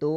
2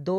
2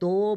2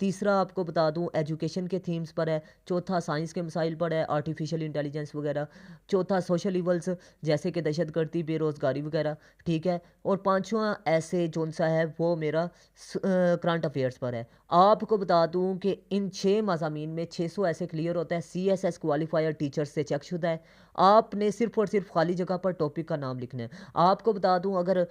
تیسرا آپ کو بتا دوں ایجوکیشن کے تھیمز پر ہے، چوتھا سائنس کے مسائل پر ہے، آرٹیفیشل انٹیلیجنس وغیرہ، چوتھا سوشل ایولز جیسے کہ دہشت گردی، بے روزگاری وغیرہ، ٹھیک ہے، اور پانچواں ایسے جون سا ہے وہ میرا کرنٹ افیئرس پر ہے۔ آپ کو بتا دوں کہ ان 6 مضامین میں 600 ایسے کلیئر ہوتا ہے، C S S qualifier teacher سے چیک شدہ ہے۔ آپ نے صرف اور صرف خالی جگہ پر ٹاپک کا نام لکھنا ہے۔ آپ کو بتا دوں اگر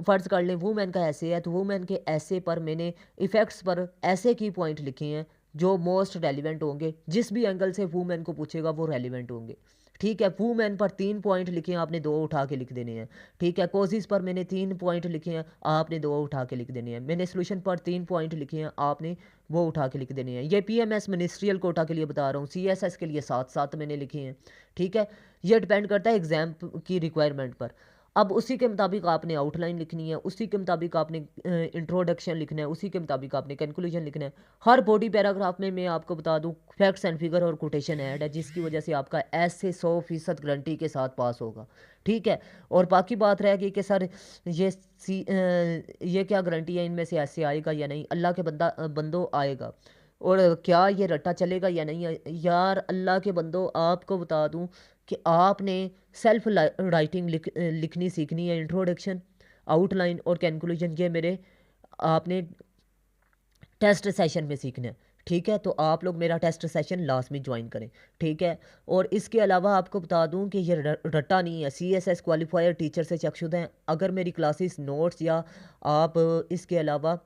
فرض کر لیں وومین کا ایسے ہے تو وومین کے ایسے پر میں نے ایفیکٹس پر ایسے کی پوائنٹ لکھے ہیں جو موسٹ ریلیونٹ ہوں گے، جس بھی اینگل سے وومین کو پوچھے گا وہ ریلیونٹ ہوں گے، ٹھیک ہے۔ وومین پر 3 پوائنٹ لکھے ہیں، آپ نے 2 اٹھا کے لکھ دینے ہیں، ٹھیک ہے۔ کوزز پر میں نے 3 پوائنٹ لکھے ہیں، آپ نے 2 اٹھا کے لکھ دینے ہیں۔ میں نے سولوشن پر 3 پوائنٹ لکھے ہیں، آپ نے وہ اٹھا کے لکھ دینے ہیں۔ یہ P M S ministerial quota کے لیے بتا رہا ہوں، سی ایس ایس کے لیے 7 میں نے لکھے ہیں، ٹھیک ہے۔ یہ ڈپینڈ کرتا ہے ایگزام کی ریکوائرمنٹ پر۔ اب اسی کے مطابق آپ نے آؤٹ لائن لکھنی ہے، اسی کے مطابق آپ نے انٹروڈکشن لکھنا ہے، اسی کے مطابق آپ نے کنکلوژن لکھنا ہے۔ ہر باڈی پیراگراف میں آپ کو بتا دوں فیکٹس اینڈ فگر اور کوٹیشن ایڈ ہے، جس کی وجہ سے آپ کا ایسے 100% گارنٹی کے ساتھ پاس ہوگا، ٹھیک ہے۔ اور باقی بات رہ گئی کہ سر یہ کیا گارنٹی ہے ان میں سے ایسے آئے گا یا نہیں؟ اللہ کے بندوں آئے گا۔ اور کیا یہ رٹا چلے گا یا نہیں؟ یار اللہ کے بندوں آپ کو بتا دوں کہ آپ نے سیلف رائٹنگ لکھنی سیکھنی ہے، انٹروڈکشن، آؤٹ لائن اور کنکلوژن، یہ میرے آپ نے ٹیسٹ سیشن میں سیکھنا ہے، ٹھیک ہے۔ تو آپ لوگ میرا ٹیسٹ سیشن لاسٹ میں جوائن کریں، ٹھیک ہے۔ اور اس کے علاوہ آپ کو بتا دوں کہ یہ رٹا نہیں ہے، C S S qualifier teacher سے چیک شدہ ہیں۔ اگر میری کلاسز نوٹس یا آپ اس کے علاوہ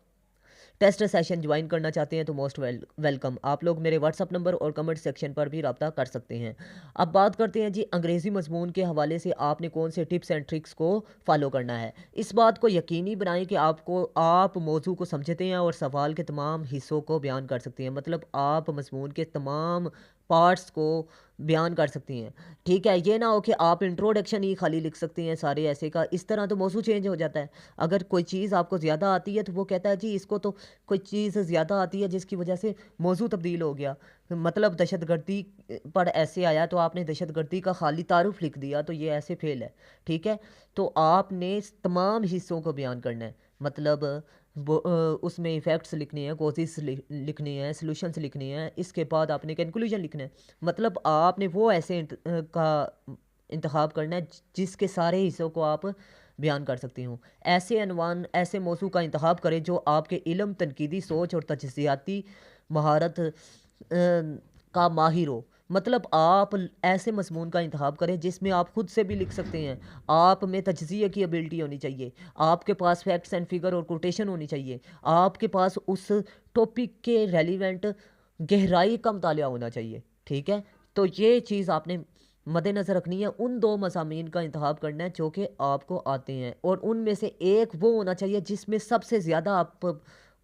ٹیسٹ سیشن جوائن کرنا چاہتے ہیں تو موسٹ ویلکم، آپ لوگ میرے واٹس اپ نمبر اور کمنٹ سیکشن پر بھی رابطہ کر سکتے ہیں۔ اب بات کرتے ہیں جی انگریزی مضمون کے حوالے سے آپ نے کون سے ٹپس اینڈ ٹرکس کو فالو کرنا ہے۔ اس بات کو یقینی بنائیں کہ آپ موضوع کو سمجھتے ہیں اور سوال کے تمام حصوں کو بیان کر سکتے ہیں، مطلب آپ مضمون کے تمام پارٹس کو بیان کر سکتی ہیں، ٹھیک ہے۔ یہ نہ ہو کہ آپ انٹروڈکشن ہی خالی لکھ سکتے ہیں سارے ایسے کا، اس طرح تو موضوع چینج ہو جاتا ہے۔ اگر کوئی چیز آپ کو زیادہ آتی ہے تو وہ کہتا ہے جی اس کو تو کوئی چیز زیادہ آتی ہے جس کی وجہ سے موضوع تبدیل ہو گیا، مطلب دہشت گردی پر ایسے آیا تو آپ نے دہشت گردی کا خالی تعارف لکھ دیا تو یہ ایسے فیل ہے، ٹھیک ہے۔ تو آپ نے تمام حصوں کو بیان کرنا ہے، مطلب اس میں ایفیکٹس لکھنے ہیں، کوزز لکھنے ہیں، سلوشنز لکھنے ہیں، اس کے بعد آپ نے کنکلوژن لکھنا ہے، مطلب آپ نے وہ ایسے کا انتخاب کرنا ہے جس کے سارے حصوں کو آپ بیان کر سکتی ہوں۔ ایسے عنوان، ایسے موضوع کا انتخاب کریں جو آپ کے علم، تنقیدی سوچ اور تجزیاتی مہارت کا ماہر ہو، مطلب آپ ایسے مضمون کا انتخاب کریں جس میں آپ خود سے بھی لکھ سکتے ہیں، آپ میں تجزیہ کی ایبلٹی ہونی چاہیے، آپ کے پاس فیکٹس اینڈ فگر اور کوٹیشن ہونی چاہیے، آپ کے پاس اس ٹاپک کے ریلیونٹ گہرائی کا مطالعہ ہونا چاہیے، ٹھیک ہے۔ تو یہ چیز آپ نے مد نظر رکھنی ہے، ان 2 مضامین کا انتخاب کرنا ہے جو کہ آپ کو آتے ہیں، اور ان میں سے ایک وہ ہونا چاہیے جس میں سب سے زیادہ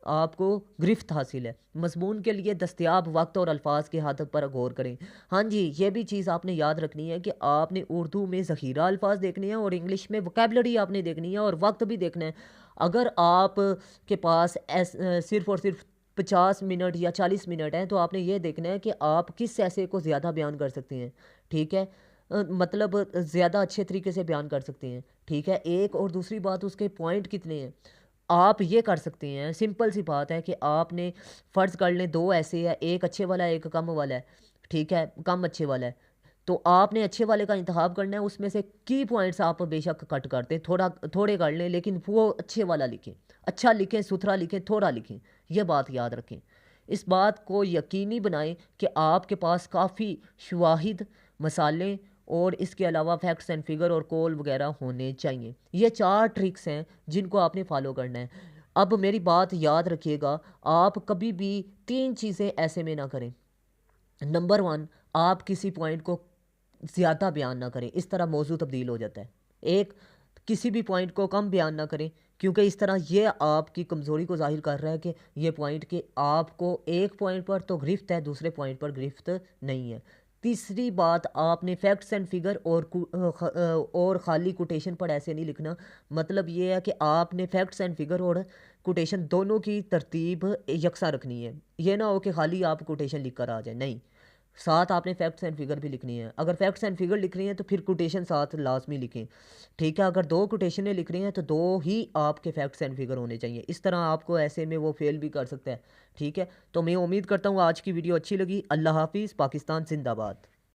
آپ کو گرفت حاصل ہے۔ مضمون کے لیے دستیاب وقت اور الفاظ کے حد پر غور کریں۔ ہاں جی، یہ بھی چیز آپ نے یاد رکھنی ہے کہ آپ نے اردو میں ذخیرہ الفاظ دیکھنے ہیں اور انگلش میں ووکیبلری آپ نے دیکھنی ہے اور وقت بھی دیکھنا ہے۔ اگر آپ کے پاس صرف اور صرف 50 منٹ یا 40 منٹ ہیں تو آپ نے یہ دیکھنا ہے کہ آپ کس ایسے کو زیادہ بیان کر سکتے ہیں، ٹھیک ہے، مطلب زیادہ اچھے طریقے سے بیان کر سکتے ہیں، ٹھیک ہے۔ ایک اور دوسری بات، اس کے پوائنٹ کتنے ہیں آپ یہ کر سکتے ہیں۔ سمپل سی بات ہے کہ آپ نے فرض کر لیں 2 ایسے ہے، ایک اچھے والا ہے، ایک کم والا ہے، ٹھیک ہے، کم اچھے والا ہے، تو آپ نے اچھے والے کا انتخاب کرنا ہے۔ اس میں سے کی پوائنٹس آپ بے شک کٹ کر دیں، تھوڑے کر لیں، لیکن وہ اچھے والا لکھیں، اچھا لکھیں، ستھرا لکھیں، تھوڑا لکھیں، یہ بات یاد رکھیں۔ اس بات کو یقینی بنائیں کہ آپ کے پاس کافی شواہد، مسالے اور اس کے علاوہ فیکٹس اینڈ فگر اور کول وغیرہ ہونے چاہیے۔ یہ 4 ٹرکس ہیں جن کو آپ نے فالو کرنا ہے۔ اب میری بات یاد رکھیے گا، آپ کبھی بھی 3 چیزیں ایسے میں نہ کریں۔ نمبر 1، آپ کسی پوائنٹ کو زیادہ بیان نہ کریں، اس طرح موضوع تبدیل ہو جاتا ہے۔ کسی بھی پوائنٹ کو کم بیان نہ کریں، کیونکہ اس طرح یہ آپ کی کمزوری کو ظاہر کر رہا ہے کہ یہ پوائنٹ کہ آپ کو ایک پوائنٹ پر تو گرفت ہے، دوسرے پوائنٹ پر گرفت نہیں ہے۔ تیسری بات، آپ نے فیکٹس اینڈ فگر اور خالی کوٹیشن پر ایسے نہیں لکھنا، مطلب یہ ہے کہ آپ نے فیکٹس اینڈ فگر اور کوٹیشن دونوں کی ترتیب یکساں رکھنی ہے، یہ نہ ہو کہ خالی آپ کوٹیشن لکھ کر آ جائیں، نہیں، ساتھ آپ نے فیکٹس اینڈ فگر بھی لکھنی ہے. اگر فیکٹس اینڈ فگر لکھ رہی ہیں تو پھر کوٹیشن ساتھ لازمی لکھیں, ٹھیک ہے. اگر 2 کوٹیشنیں لکھ رہی ہیں تو 2 ہی آپ کے فیکٹس اینڈ فگر ہونے چاہیے. اس طرح آپ کو ایسے میں وہ فیل بھی کر سکتا ہے, ٹھیک ہے. تو میں امید کرتا ہوں آج کی ویڈیو اچھی لگی. اللہ حافظ. پاکستان زندہ باد.